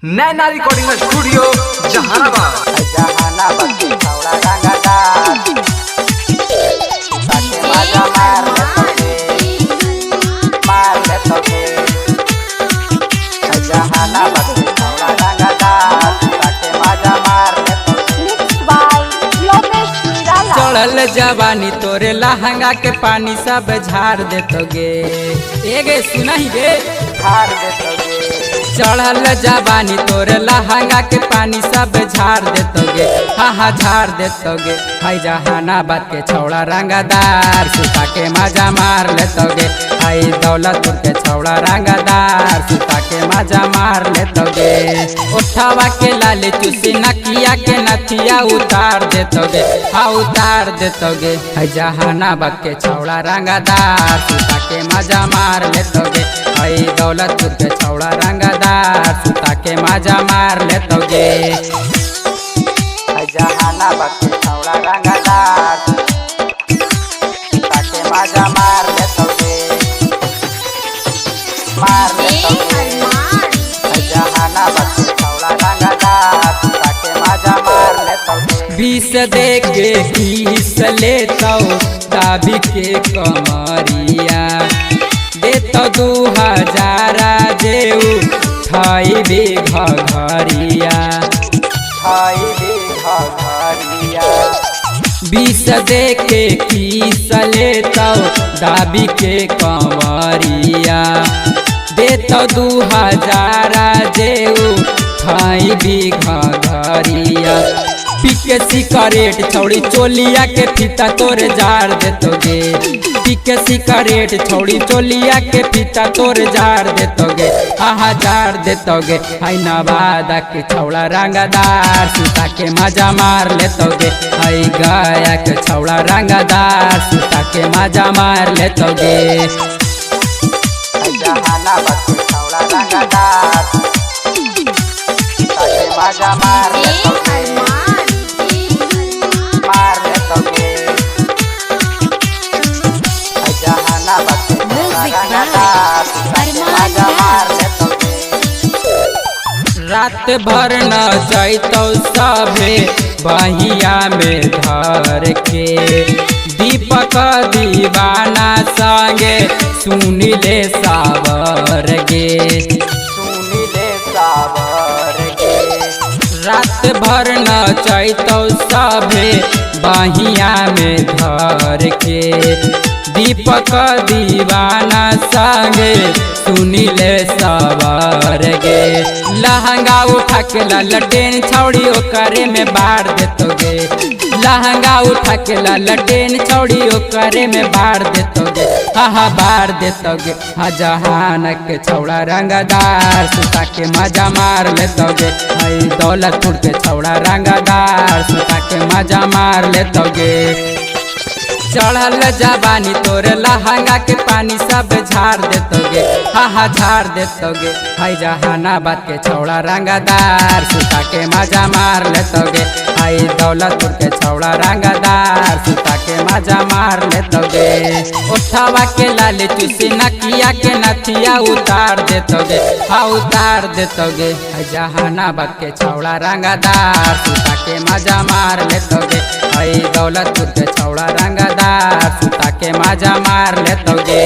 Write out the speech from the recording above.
नैना recording studio Jehanabad के छौड़ा रंगदार ताके मजा मार ले तोके जहानाबाद के छौड़ा रंगदार ताके मजा मार ले चढ़ल जवानी तोरे लहंगा के पानी सब झाड़ देतोगे एगे सुनही गे हार दे तोगे चढ़ल जवानी तोरे लहंगा के पानी सब झाड़ देतोगे हाँ झाड़ देतोगे हाय जहानाबाद के छौड़ा रंगदार सुता के मजा मार लेतोगे हाय दौलतपुर के छौड़ा रंगदार सुता के मजा मार लेतोगे उठावा के लाले चूसी नकिया के नथिया उतार देतोगे हाँ उतार देतोगे हाय जहानाबाद के छौड़ा रंगदार सुता के मजा मार लेतोगे हाय दौलतपुर के छौड़ा रंगदार सुता के मजा मार लेतोगे जहानाबाद के छौड़ा रंगदार ताके मजा मार ले तोगे जहानाबाद के छौड़ा रंगदार ताके मजा मार ले तोगे बीस दे के किस लेतो दाबी के कमरिया देतो 2000 जेऊ ठाई बीघा घरिया बीस दे के किस लेतो दाबी के कंवरिया देतो 2000 जेऊ ठाई बीघा घरिया पीके सिकरेट छौड़ी चोलिया के फीता तोरे झाड़ देतोगे पीके सिकरेट छौड़ी चोलिया के फीता तोरे झाड़ देतोगे हाँ झाड़ देतोगे हाय नवादा के छौड़ा रंगदार सुता के मजा मार लेतोगे हाय गया के छौड़ा रंगदार सुता के मजा मार लेतोगे जहानाबाद के छौड़ा रंगदार ताके मजा मार ले तोगे जहानाबाद के छौड़ा रंगदार ताके मजा मार ले तोगे रात भर न जैतो सभे बहिया में धर के दीपक दीवाना संगे सुनिले सावर गे रात भर न चैतो सभे बहिया में धर के दीपक दीवाना संगे सुनिले सवार गे लहंगा उठा के ललटेन छौड़ी ओकरे में बाढ़ देतोगे लहंगा उठा के ललटेन छौड़ी ओकरे में बाढ़ देतोगे हाँ बाढ़ देतोगे हाँ जहान के छौड़ा रंगदार सुता के मजा मार लेतोगे हाय दौलतपुर के छौड़ा रंगदार सुता के मजा मार लेतोगे चढ़ल जवानी तोरे लहंगा के पानी सब झाड़ देतोगे हाँ झाड़ देतोगे हाय जहानाबाद के छौड़ा रंगदार सुता के मजा मार लेतोगे हाय दौलतपुर के छौड़ा रंगदार सुता के मजा मार लेतोगे उठावा के लाले चूसी नकिया के नथिया उतार देतोगे हाँ उतार देतोगे हाय जहानाबाद के छौड़ा रंगदार सुता के मजा मार लेतोगे हाय दौलतपुर के छौड़ा रंगदार सुता के मजा मार लेतोगे।